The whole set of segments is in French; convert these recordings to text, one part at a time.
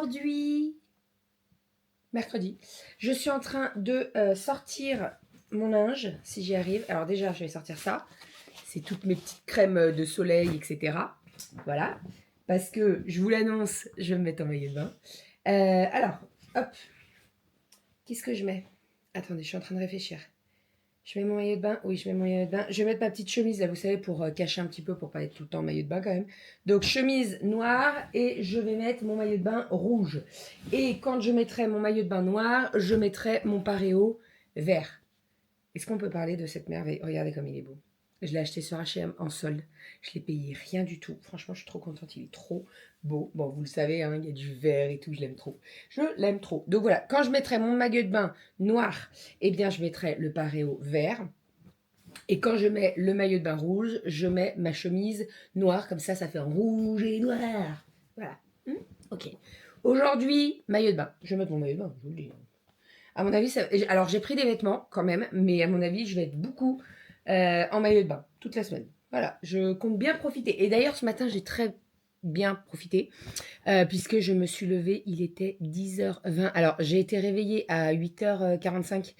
aujourd'hui, mercredi, je suis en train de sortir mon linge, si j'y arrive. Alors déjà, je vais sortir ça. C'est toutes mes petites crèmes de soleil, etc. Voilà. Parce que, je vous l'annonce, je vais me mettre en maillot de bain. Alors, hop. Qu'est-ce que je mets? Attendez, je suis en train de réfléchir. Je mets mon maillot de bain. Oui, je mets mon maillot de bain. Je vais mettre ma petite chemise, là, vous savez, pour cacher un petit peu, pour pas être tout le temps en maillot de bain quand même. Donc, chemise noire et je vais mettre mon maillot de bain rouge. Et quand je mettrai mon maillot de bain noir, je mettrai mon paréo vert. Est-ce qu'on peut parler de cette merveille? Regardez comme il est beau. Je l'ai acheté sur H&M en solde. Je l'ai payé rien du tout. Franchement, je suis trop contente. Il est trop beau. Bon, vous le savez, hein, il y a du vert et tout. Je l'aime trop. Je l'aime trop. Donc voilà, quand je mettrai mon maillot de bain noir, eh bien, je mettrai le paréo vert. Et quand je mets le maillot de bain rouge, je mets ma chemise noire. Comme ça fait rouge et noir. Voilà. Ok. Aujourd'hui, maillot de bain. Je vais mettre mon maillot de bain, je vous le dis. À mon avis, alors j'ai pris des vêtements quand même, mais à mon avis, je vais être beaucoup en maillot de bain toute la semaine. Voilà, je compte bien profiter. Et d'ailleurs, ce matin, j'ai très bien profité puisque je me suis levée, il était 10h20. Alors, j'ai été réveillée à 8h45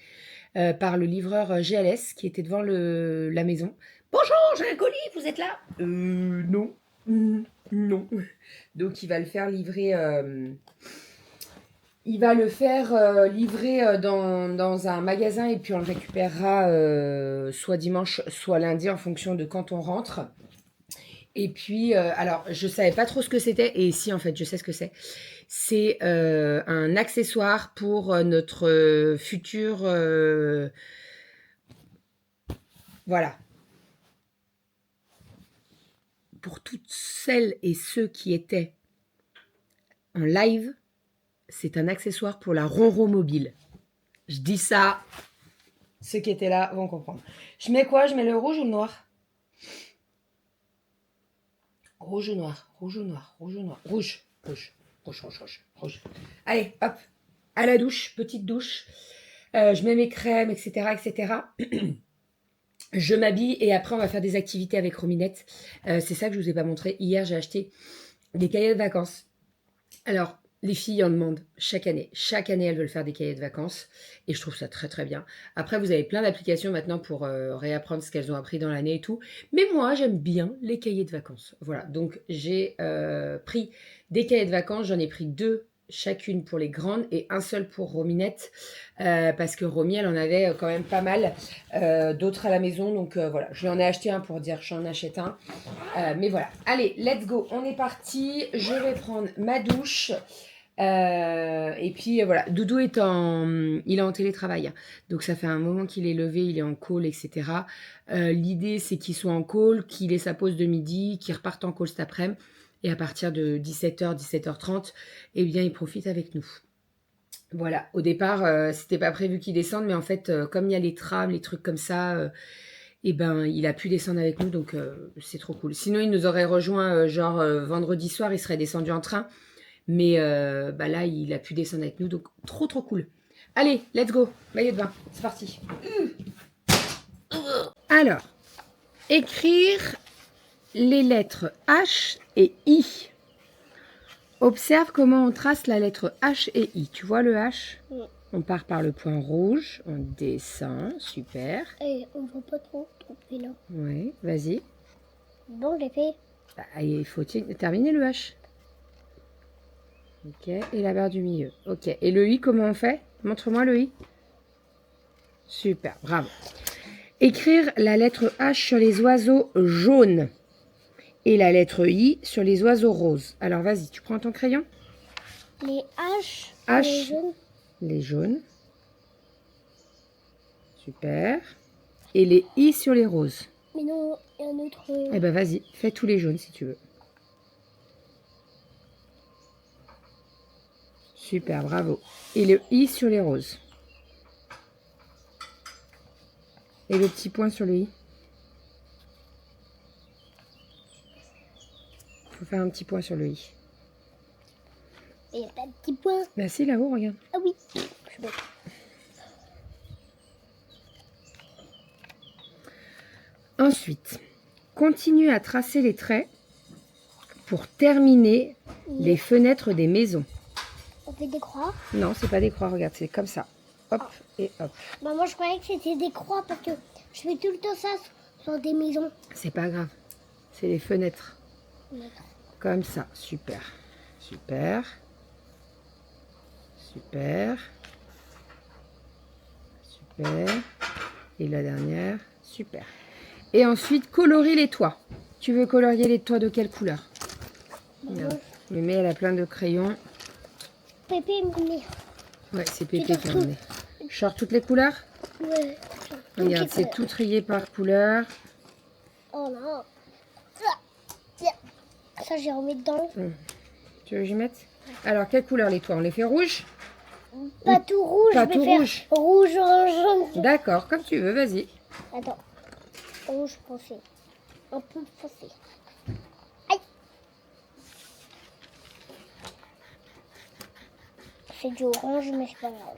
par le livreur GLS qui était devant la maison. Bonjour, j'ai un colis, vous êtes là? Non. Non. Donc, il va le faire livrer... Il va le faire livrer dans un magasin et puis on le récupérera soit dimanche, soit lundi en fonction de quand on rentre. Et puis, alors, je ne savais pas trop ce que c'était. Et si, en fait, je sais ce que c'est. C'est un accessoire pour notre futur... voilà. Pour toutes celles et ceux qui étaient en live, c'est un accessoire pour la Ronron mobile. Je dis ça, ceux qui étaient là vont comprendre. Je mets quoi? Je mets le rouge ou le noir? Rouge ou noir? Rouge ou noir? Rouge ou noir? Rouge. Rouge. Rouge, rouge, rouge, rouge. Allez, hop. À la douche, petite douche. Je mets mes crèmes, etc., etc. Je m'habille et après, on va faire des activités avec Rominette. C'est ça que je ne vous ai pas montré. Hier, j'ai acheté des cahiers de vacances. Alors, les filles en demandent chaque année. Chaque année, elles veulent faire des cahiers de vacances. Et je trouve ça très, très bien. Après, vous avez plein d'applications maintenant pour réapprendre ce qu'elles ont appris dans l'année et tout. Mais moi, j'aime bien les cahiers de vacances. Voilà. Donc, j'ai pris des cahiers de vacances. J'en ai pris 2 chacune pour les grandes et un seul pour Rominette. Parce que Romy, elle en avait quand même pas mal d'autres à la maison. Donc, voilà. Je lui en ai acheté un pour dire que j'en achète un. Mais voilà. Allez, let's go. On est parti. Je vais prendre ma douche. Et puis voilà, Doudou il est en télétravail, donc ça fait un moment qu'il est levé, il est en call, etc. L'idée c'est qu'il soit en call, qu'il ait sa pause de midi, qu'il reparte en call cet après-midi, et à partir de 17h, 17h30, eh bien il profite avec nous. Voilà, au départ, c'était pas prévu qu'il descende, mais en fait, comme il y a les trams, les trucs comme ça, et ben il a pu descendre avec nous, donc c'est trop cool. Sinon, il nous aurait rejoint vendredi soir, il serait descendu en train. Mais là, il a pu descendre avec nous, donc trop trop cool. Allez, let's go, maillot de bain, c'est parti. Alors, écrire les lettres H et I. Observe comment on trace la lettre H et I. Tu vois le H? Oui. On part par le point rouge, on descend, super. Et on voit pas trop là. Oui, vas-y. Bon, j'ai fait. Il faut terminer le H. Ok, et la barre du milieu. Ok, et le I, comment on fait? Montre-moi le I. Super, bravo. Écrire la lettre H sur les oiseaux jaunes et la lettre I sur les oiseaux roses. Alors, vas-y, tu prends ton crayon? Les H, les jaunes. Les jaunes. Super. Et les I sur les roses. Mais non, il y a un autre... Eh ben, vas-y, fais tous les jaunes si tu veux. Super, bravo. Et le I sur les roses. Et le petit point sur le I. Il faut faire un petit point sur le I. Et il n'y a pas de petit point. Bah si, là-haut, regarde. Ah oui, je suis bête. Ensuite, continue à tracer les traits pour terminer les fenêtres des maisons. fait des croix. Non, c'est pas des croix, regarde, c'est comme ça. Hop et hop. Bah, moi, je croyais que c'était des croix parce que je fais tout le temps ça sur des maisons. C'est pas grave. C'est les fenêtres. D'accord. Comme ça. Super. Super. Super. Super. Et la dernière. Super. Et ensuite, colorer les toits. Tu veux colorier les toits de quelle couleur? Regarde. Mémé, elle a plein de crayons. Pépé, mais... Ouais, c'est Pépé qui a emmené. Je sors toutes les couleurs? Ouais. Regarde, c'est tout trié par couleur. Oh non. Ça, j'ai remis dedans. Tu veux que j'y mette? Alors, quelle couleur les toits? On les fait rouges? Pas tout rouge, Pas je vais tout faire rouge. rouge, orange, jaune. D'accord, comme tu veux, vas-y. Attends. Rouge foncé. Un peu foncé. Aïe. C'est du orange, mais c'est pas grave.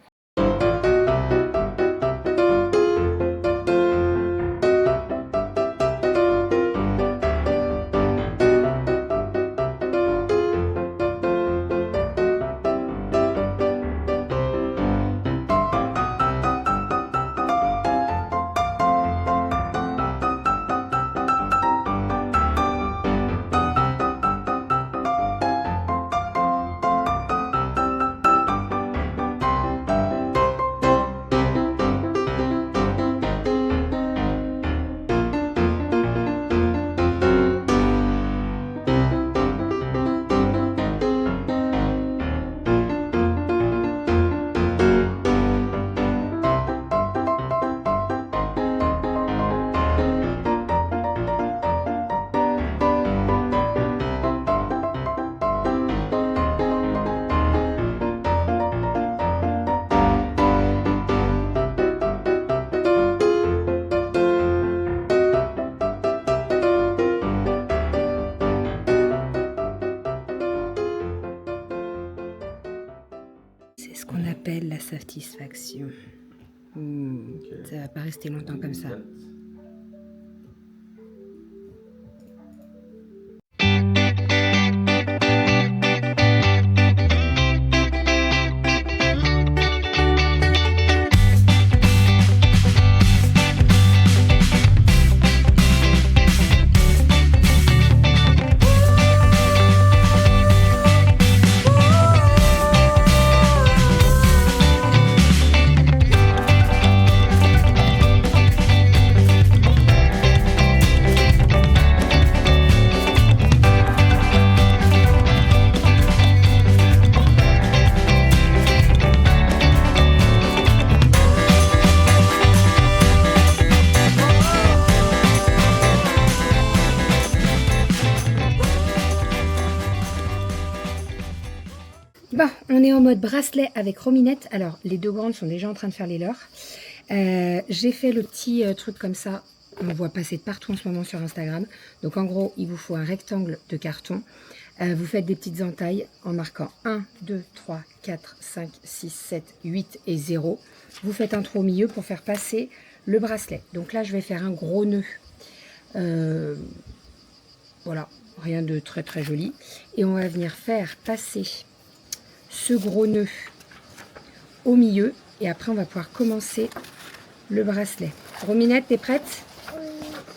C'est ce qu'on appelle la satisfaction. Ça va pas rester longtemps comme ça. Bon, on est en mode bracelet avec Rominette. Alors, les deux grandes sont déjà en train de faire les leurs. J'ai fait le petit truc comme ça. On voit passer de partout en ce moment sur Instagram. Donc, en gros, il vous faut un rectangle de carton. Vous faites des petites entailles en marquant 1, 2, 3, 4, 5, 6, 7, 8 et 0. Vous faites un trou au milieu pour faire passer le bracelet. Donc là, je vais faire un gros nœud. Voilà, rien de très très joli. Et on va venir faire passer ce gros nœud au milieu et après on va pouvoir commencer le bracelet. Rominette, t'es prête?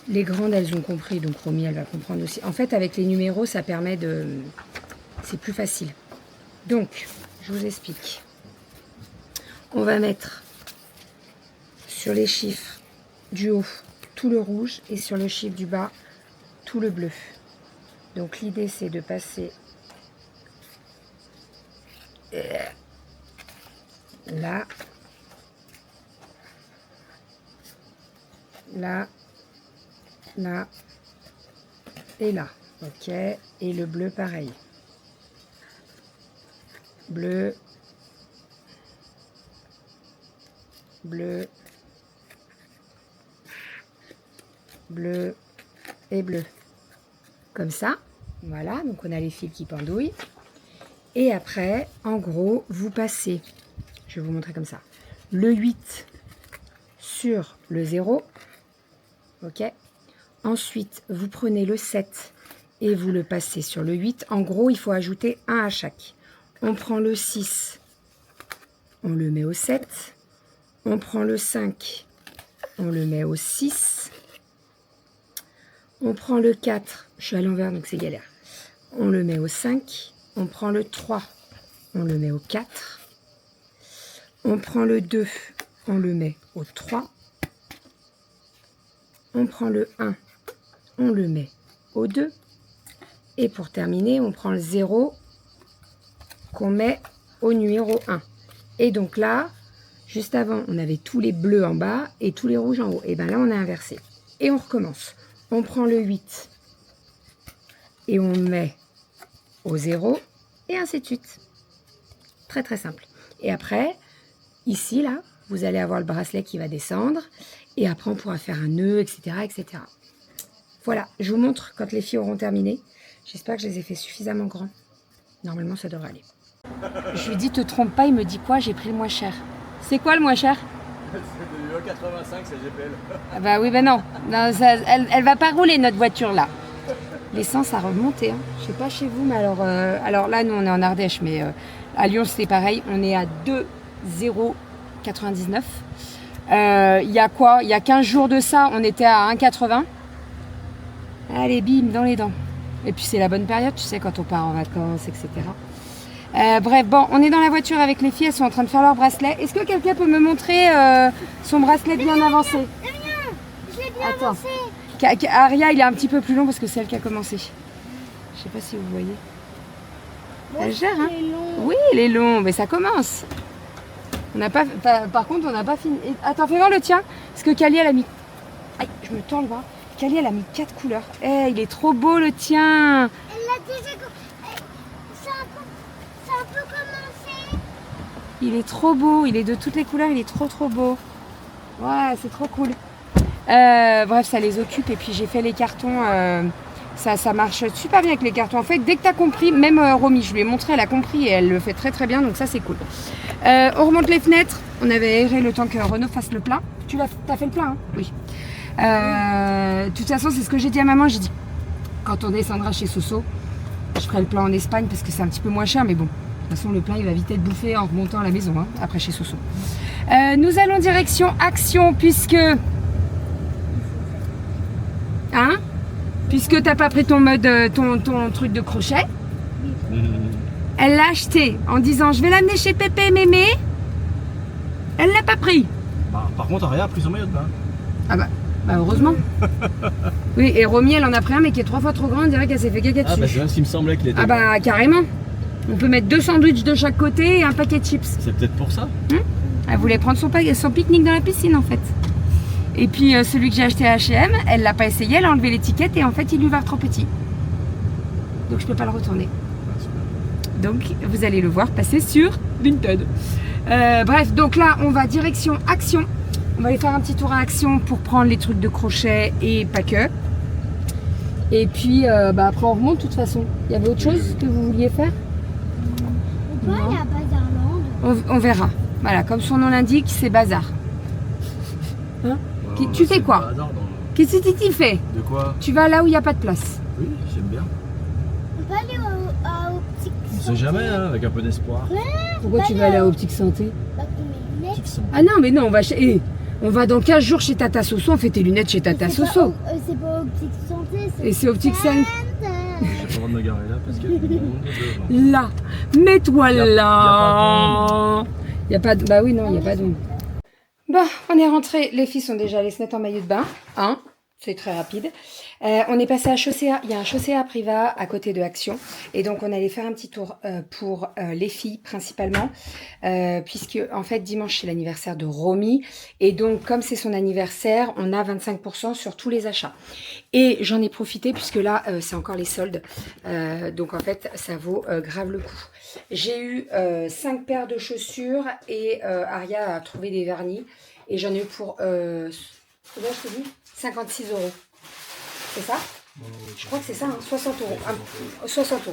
Les grandes elles ont compris, donc Romy elle va comprendre aussi. En fait avec les numéros ça permet de... c'est plus facile. Donc je vous explique. On va mettre sur les chiffres du haut tout le rouge et sur le chiffre du bas tout le bleu. Donc l'idée c'est de passer là, là, là et là. Ok. Et le bleu pareil. Bleu, bleu, bleu et bleu. Comme ça. Voilà. Donc on a les fils qui pendouillent. Et après, en gros, vous passez, je vais vous montrer comme ça, le 8 sur le 0, ok. Ensuite, vous prenez le 7 et vous le passez sur le 8. En gros, il faut ajouter 1 à chaque. On prend le 6, on le met au 7. On prend le 5, on le met au 6. On prend le 4, je suis à l'envers donc c'est galère. On le met au 5. On prend le 3, on le met au 4. On prend le 2, on le met au 3. On prend le 1, on le met au 2. Et pour terminer, on prend le 0 qu'on met au numéro 1. Et donc là, juste avant, on avait tous les bleus en bas et tous les rouges en haut. Et bien là, on a inversé. Et on recommence. On prend le 8 et on met au 0 et ainsi de suite. Très très simple. Et après, ici, là, vous allez avoir le bracelet qui va descendre. Et après, on pourra faire un nœud, etc., etc. Voilà, je vous montre quand les filles auront terminé. J'espère que je les ai fait suffisamment grands. Normalement, ça devrait aller. Je lui dis, te trompe pas, il me dit quoi? J'ai pris le moins cher. C'est quoi le moins cher? C'est de 85, c'est GPL. Ah bah oui, bah non. Non ça, elle va pas rouler, notre voiture, là. L'essence a remonté. Hein. Je sais pas chez vous, mais alors là, nous, on est en Ardèche, mais à Lyon, c'était pareil. On est à 2,099. Il y a quoi? Il y a 15 jours de ça, on était à 1,80. Allez, bim, dans les dents. Et puis, c'est la bonne période, tu sais, quand on part en vacances, etc. Bref, bon, on est dans la voiture avec les filles, elles sont en train de faire leur bracelet. Est-ce que quelqu'un peut me montrer son bracelet bien avancé? Je l'ai bien Attends. avancé. Aria, il est un petit peu plus long parce que c'est elle qui a commencé. Je sais pas si vous voyez. Elle gère, hein? Il est long. Oui, il est long, mais ça commence. On n'a pas, par contre, on n'a pas fini. Attends, fais voir le tien. Parce que Kali, elle a mis... Aïe, je me tends le bras. Kali, elle a mis 4 couleurs. Eh, il est trop beau, le tien. Elle a déjà... Ça a un peu commencé. Il est trop beau. Il est de toutes les couleurs. Il est trop, trop beau. Ouais, c'est trop cool. Bref, ça les occupe. Et puis, j'ai fait les cartons... Ça marche super bien avec les cartons. En fait, dès que tu as compris, même Romy, je lui ai montré, elle a compris et elle le fait très très bien, donc ça c'est cool. On remonte les fenêtres. On avait aéré le temps que Renaud fasse le plein. Tu as fait le plein, hein? Oui. De toute façon, c'est ce que j'ai dit à maman. J'ai dit, quand on descendra chez Soso, je ferai le plein en Espagne parce que c'est un petit peu moins cher, mais bon. De toute façon, le plein, il va vite être bouffé en remontant à la maison, hein, après chez Soso. Nous allons direction Action, puisque... Hein? Puisque t'as pas pris ton mode, ton truc de crochet. Elle l'a acheté en disant je vais l'amener chez Pépé et Mémé. Elle l'a pas pris. Bah, par contre, Aria a pris son maillot de bain. Ah bah heureusement. Oui, et Romy elle en a pris un mais qui est 3 fois trop grand, on dirait qu'elle s'est fait caca dessus. Ah bah c'est bien ce qui me semblait qu'il était. Ah bah carrément. On peut mettre 2 sandwichs de chaque côté et un paquet de chips. C'est peut-être pour ça. Elle voulait prendre son pique-nique dans la piscine en fait. Et puis celui que j'ai acheté à H&M, elle l'a pas essayé, elle a enlevé l'étiquette et en fait il lui va trop petit. Donc je peux pas le retourner. Donc vous allez le voir passer sur Vinted. Bref, donc là on va direction Action. On va aller faire un petit tour à Action pour prendre les trucs de crochet et pas que. Et puis après on remonte de toute façon. Il y avait autre chose que vous vouliez faire? On peut aller à Bazarland. On verra. Voilà, comme son nom l'indique, c'est bazar. Hein? Ouais, Tu fais c'est quoi? le hasard dans Qu'est-ce que tu fais? De quoi? Tu vas là où il n'y a pas de place. Oui, j'aime bien. On peut aller à Optique On Santé. sait jamais, hein, avec un peu d'espoir. Pourquoi tu vas aller à Optique Santé? Bah, pour mes lunettes. Petite santé. Ah non, mais non, on va dans 15 jours chez Tata Soso, on fait tes lunettes chez Tata C'est pas Soso. c'est pas Optique Santé, Et c'est Optique Santé. J'ai pas le droit de me garer là parce qu'il y a du monde devant. Là, mets-toi Y a là. Il n'y a pas de... Bah oui, non, il n'y a pas d'ombre. Bon, on est rentrés. Les filles sont déjà allées se mettre en maillot de bain. Hein, c'est très rapide. On est passé à Chaussea. Il y a un Chaussea Priva à côté de Action. Et donc, on allait faire un petit tour pour les filles, principalement. Puisque, en fait, dimanche, c'est l'anniversaire de Romy. Et donc, comme c'est son anniversaire, on a 25% sur tous les achats. Et j'en ai profité, puisque là, c'est encore les soldes. Donc, en fait, ça vaut grave le coup. J'ai eu 5 paires de chaussures et Aria a trouvé des vernis. Et j'en ai eu pour, combien je te dis 56 €. C'est ça? Je crois que c'est ça, hein, 60 €. 60 €.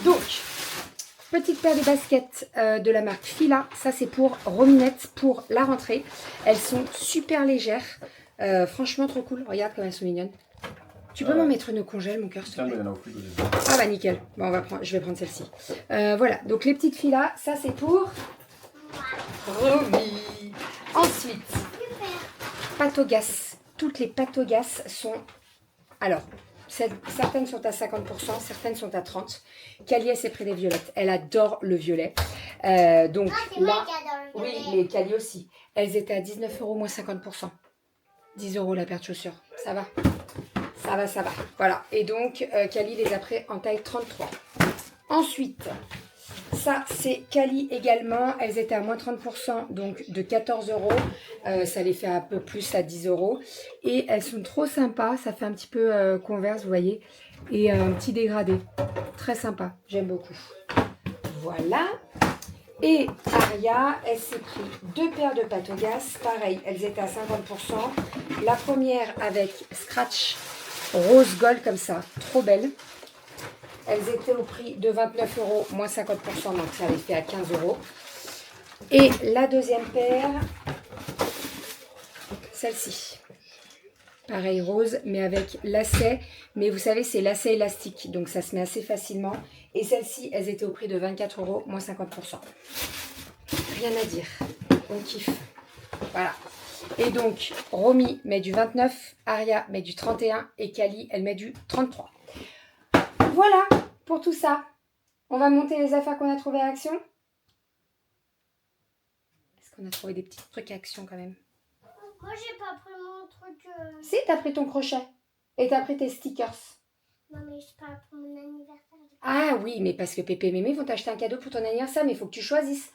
Donc, petite paire de baskets de la marque Fila. Ça, c'est pour Rominette, pour la rentrée. Elles sont super légères. Franchement, trop cool. Regarde comme elles sont mignonnes. Tu peux m'en mettre une au congèle, mon cœur, s'il te Tiens, mais plaît? il y en a au frigo. Ah bah nickel. Bon, je vais prendre celle-ci. Voilà, donc les petites filles là, ça c'est pour Romy. Ensuite, pâte au gaz. Toutes les pâtes au gaz sont... Alors, certaines sont à 50%, certaines sont à 30%. Cali, elle s'est pris des violettes. Elle adore le violet. Donc C'est là, moi qui adore le oui, violet. les Cali aussi. Elles étaient à 19 € moins 50%. 10 € la paire de chaussures. Ça va. Ça va, ça va. Voilà. Et donc, Cali les a pris en taille 33. Ensuite, ça, c'est Cali également. Elles étaient à moins 30%, donc de 14 €. Ça les fait un peu plus à 10 €. Et elles sont trop sympas. Ça fait un petit peu Converse, vous voyez. Et un petit dégradé. Très sympa. J'aime beaucoup. Voilà. Et Aria, elle s'est pris 2 paires de pâtes au gaz. Pareil, elles étaient à 50%. La première avec scratch rose gold comme ça. Trop belle. Elles étaient au prix de 29 € moins 50%, donc ça les fait à 15 €. Et la deuxième paire, celle-ci. Pareil rose, mais avec lacet. Mais vous savez, c'est lacet élastique, donc ça se met assez facilement. Et celles-ci, elles étaient au prix de 24 € moins 50%. Rien à dire. On kiffe. Voilà. Et donc, Romy met du 29, Aria met du 31 et Cali, elle met du 33. Voilà pour tout ça. On va monter les affaires qu'on a trouvées à Action. Est-ce qu'on a trouvé des petits trucs à Action quand même? Moi, j'ai pas pris mon truc. Si, t'as pris ton crochet. Et t'as pris tes stickers. Non, mais je pas pour mon anniversaire. Ah oui, mais parce que Pépé et Mémé vont t'acheter un cadeau pour ton anniversaire, mais il faut que tu choisisses.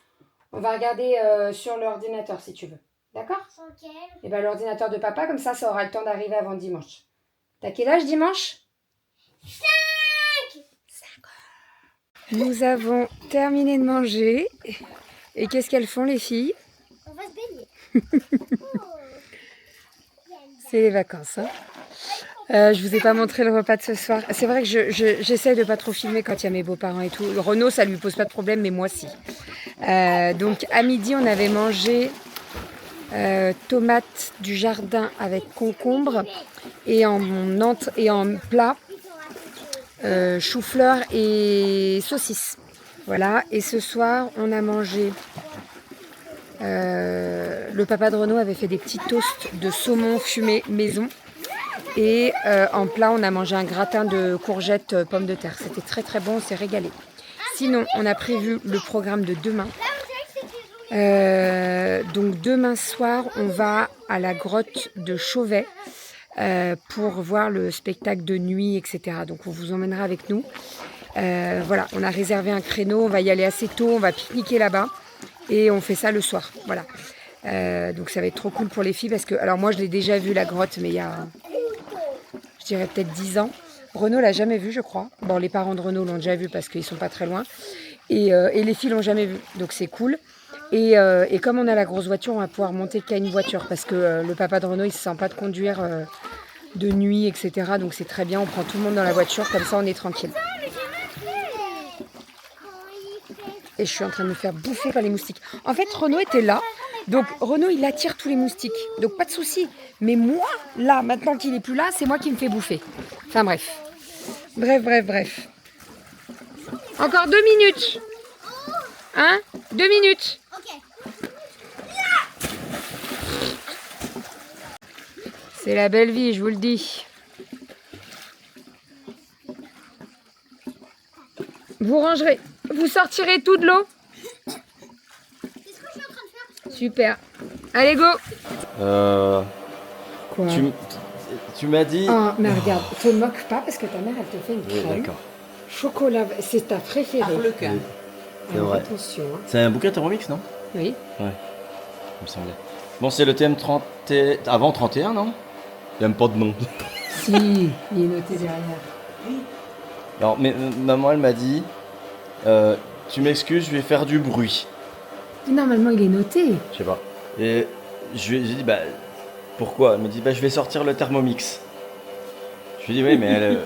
On va regarder sur l'ordinateur si tu veux. D'accord? Ok. Et bien l'ordinateur de papa, comme ça aura le temps d'arriver avant dimanche. T'as quel âge dimanche? 5 ans. Nous avons terminé de manger. Et qu'est-ce qu'elles font les filles? On va se baigner. C'est les vacances. Hein. Je vous ai pas montré le repas de ce soir. C'est vrai que j'essaie de pas trop filmer quand il y a mes beaux-parents et tout. Renaud, ça lui pose pas de problème, mais moi si. Donc à midi, on avait mangé tomates du jardin avec concombre et en plat chou-fleur et saucisses. Voilà. Et ce soir, on a mangé. Le papa de Renaud avait fait des petits toasts de saumon fumé maison. Et en plat, on a mangé un gratin de courgettes pommes de terre. C'était très très bon, on s'est régalé. Sinon, on a prévu le programme de demain. Donc demain soir, on va à la grotte de Chauvet pour voir le spectacle de nuit, etc. Donc on vous emmènera avec nous. Voilà, on a réservé un créneau, on va y aller assez tôt, on va pique-niquer là-bas. Et on fait ça le soir, voilà. Donc ça va être trop cool pour les filles parce que, alors moi je l'ai déjà vu la grotte, mais il y a, je dirais peut-être 10 ans. Renaud l'a jamais vu, je crois. Bon, les parents de Renaud l'ont déjà vu parce qu'ils sont pas très loin. Et les filles l'ont jamais vu, donc c'est cool. Et comme on a la grosse voiture, on va pouvoir monter qu'à une voiture parce que le papa de Renaud, il se sent pas de conduire de nuit, etc. Donc c'est très bien, on prend tout le monde dans la voiture, comme ça on est tranquille. Et je suis en train de me faire bouffer par les moustiques. En fait, Renaud était là. Donc, Renaud, il attire tous les moustiques. Donc, pas de souci. Mais moi, là, maintenant qu'il n'est plus là, c'est moi qui me fais bouffer. Enfin, bref. Bref. Encore 2 minutes. Hein? 2 minutes. C'est la belle vie, je vous le dis. Vous rangerez. Vous sortirez tout de l'eau. C'est ce que je suis en train de faire. Super. Allez, go. Quoi? Tu m'as dit... Oh, mais regarde, te moque pas parce que ta mère, elle te fait une Oui, crème. d'accord. Chocolat, c'est ta préférée. Arlequin. C'est vrai. Attention. Hein. C'est un bouquet Thermomix, non? Oui. Ouais, il me semblait. Bon, c'est le TM30... Avant 31, non? Il n'y a même pas de nom. Si, il est noté derrière. Alors, mais, maman, elle m'a dit... tu m'excuses, je vais faire du bruit. Normalement, il est noté. Je sais pas. Et j'ai dit, bah... Pourquoi? Elle m'a dit, bah, je vais sortir le Thermomix. Je lui ai dit, oui, mais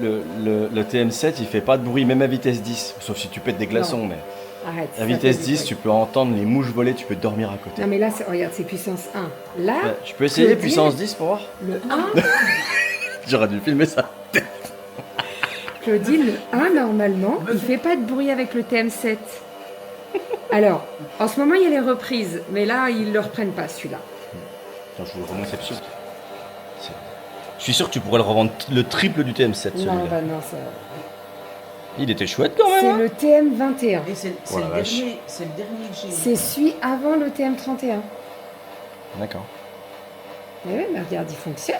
le TM7, il fait pas de bruit, même à vitesse 10. Sauf si tu pètes des glaçons, Non. mais... Arrête. À vitesse 10, tu peux entendre les mouches voler, tu peux dormir à côté. Non, mais là, regarde, c'est puissance 1. Là, Ouais, je peux essayer Claudine, puissance 10 pour voir? le 1, J'aurais dû filmer ça. Claudine, le 1, normalement, il fait pas de bruit avec le TM7. Alors, en ce moment, il y a les reprises, mais là, ils le reprennent pas, celui-là. Attends, je vous le remonte, c'est sûr. Je suis sûr que tu pourrais le revendre le triple du TM7, celui-là. Non, bah non, ça... Il était chouette quand même. C'est hein. le TM21. Et c'est Oh la le vache. dernier, c'est le dernier que j'ai eu. C'est celui avant le TM31. D'accord. Mais oui, mais regarde, il fonctionne.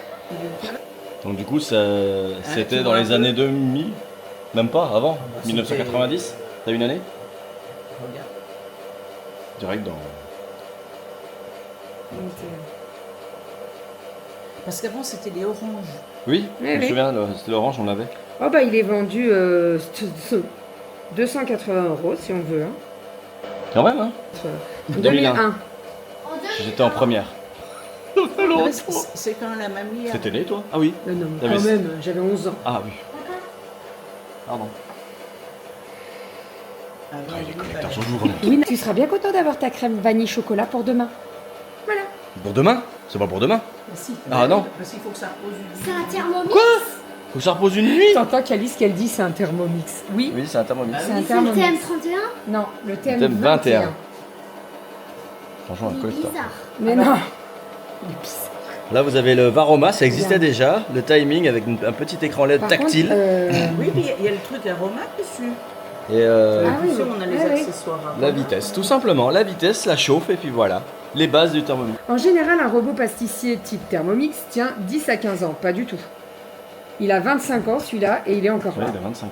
Donc du coup, c'était tu dans vois les un peu années 2000. Même pas, avant. bah, c'était- 1990. T'as une année Regarde. Direct dans... Parce qu'avant, c'était les oranges. Oui, Oui, je me oui. souviens, c'était l'orange, on l'avait. Oh bah il est vendu 280 € si on veut. Hein. Quand même, hein. En 2001. 2001. J'étais en première. Ouais, c'est quand la mamie a... C'était né, toi Ah oui. Non, T'avais- quand même, j'avais 11 ans. Ah oui. Pardon. Ah, Ah, il est oui, collecteur voilà. toujours. Oui, tu seras bien content d'avoir ta crème vanille chocolat pour demain. Voilà. Pour demain C'est pas pour demain. Bah, si. Ah, non. Parce qu'il faut que ça repose une C'est un thermomix. Faut que ça repose une nuit. T'entends qu'Alice qu'elle dit c'est un thermomix. Oui, Oui, c'est un thermomix. c'est un C'est le thermomix. TM31. Non, le TM TM21. 21. Franchement, un Il est collecteur. bizarre. Mais non. Il est bizarre. Là, vous avez le Varoma, ça existait Bien. déjà. Le timing avec un petit écran LED Par tactile. contre, Oui, mais il y a le truc aromate dessus. Et Ah oui, Tu sais, on a les ah oui. accessoires aromates. la vitesse, tout simplement. La vitesse, la chauffe, et puis voilà. Les bases du thermomix. en général, un robot pâtissier type thermomix tient 10 à 15 ans. Pas du tout. Il a 25 ans celui-là et il est encore Ouais, là. il a 25 ans.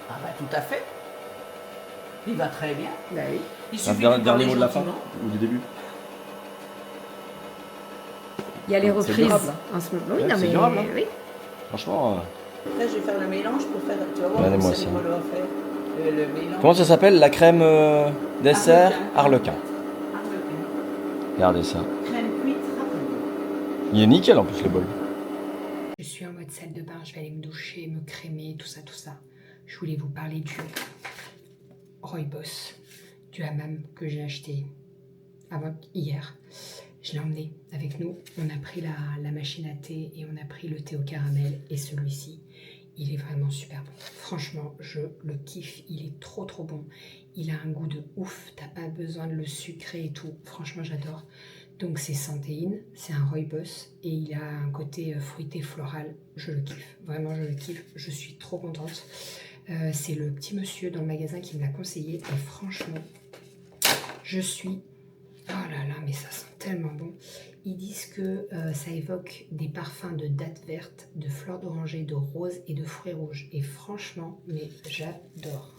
Ah bah tout à fait. Il va très bien. Bah oui. Il Un suffit dernier parler mot de la fin gentiment. Ou du début Il y a les C'est reprises durable, en ce moment. Oui, Ouais, non, c'est mais durable, hein. oui. Franchement. Après, je vais faire le mélange pour faire. Tu vas voir Regardez-moi comment c'est ça. rigolo à faire. Le mélange. Comment ça s'appelle la crème dessert Harlequin. Harlequin. Regardez ça. Crème cuite rapide. Il est nickel en plus le bol. Je suis en mode salle de bain, je vais aller me doucher, me crémer, tout ça, tout ça. Je voulais vous parler du Rooibos, du hammam que j'ai acheté hier. Je l'ai emmené avec nous. On a pris la machine à thé et on a pris le thé au caramel. Et celui-ci, il est vraiment super bon. Franchement, je le kiffe. Il est trop trop bon. Il a un goût de ouf. T'as pas besoin de le sucrer et tout. Franchement, j'adore. Donc c'est Santéine, c'est un Rooibos et il a un côté fruité floral. Je le kiffe. Vraiment, je le kiffe. Je suis trop contente. C'est le petit monsieur dans le magasin qui me l'a conseillé. Et franchement, je suis... Oh là là, mais ça sent tellement bon. Ils disent que ça évoque des parfums de dattes vertes, de fleurs d'oranger, de rose et de fruits rouges. Et franchement, mais j'adore.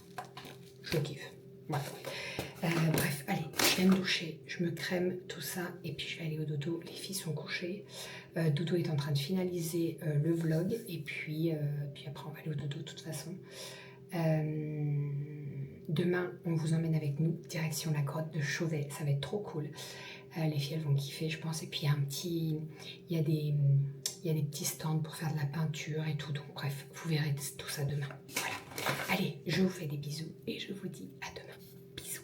Je kiffe. Voilà. Bref, allez, je vais me doucher, je me crème, tout ça, et puis je vais aller au dodo. Les filles sont couchées. Dodo est en train de finaliser le vlog, et puis après on va aller au dodo de toute façon. Demain, on vous emmène avec nous, direction la grotte de Chauvet. Ça va être trop cool. Les filles, elles vont kiffer, je pense. Et puis, il y a des petits stands pour faire de la peinture et tout. Donc, bref, vous verrez tout ça demain. Voilà. Allez, je vous fais des bisous et je vous dis à demain. Bisous.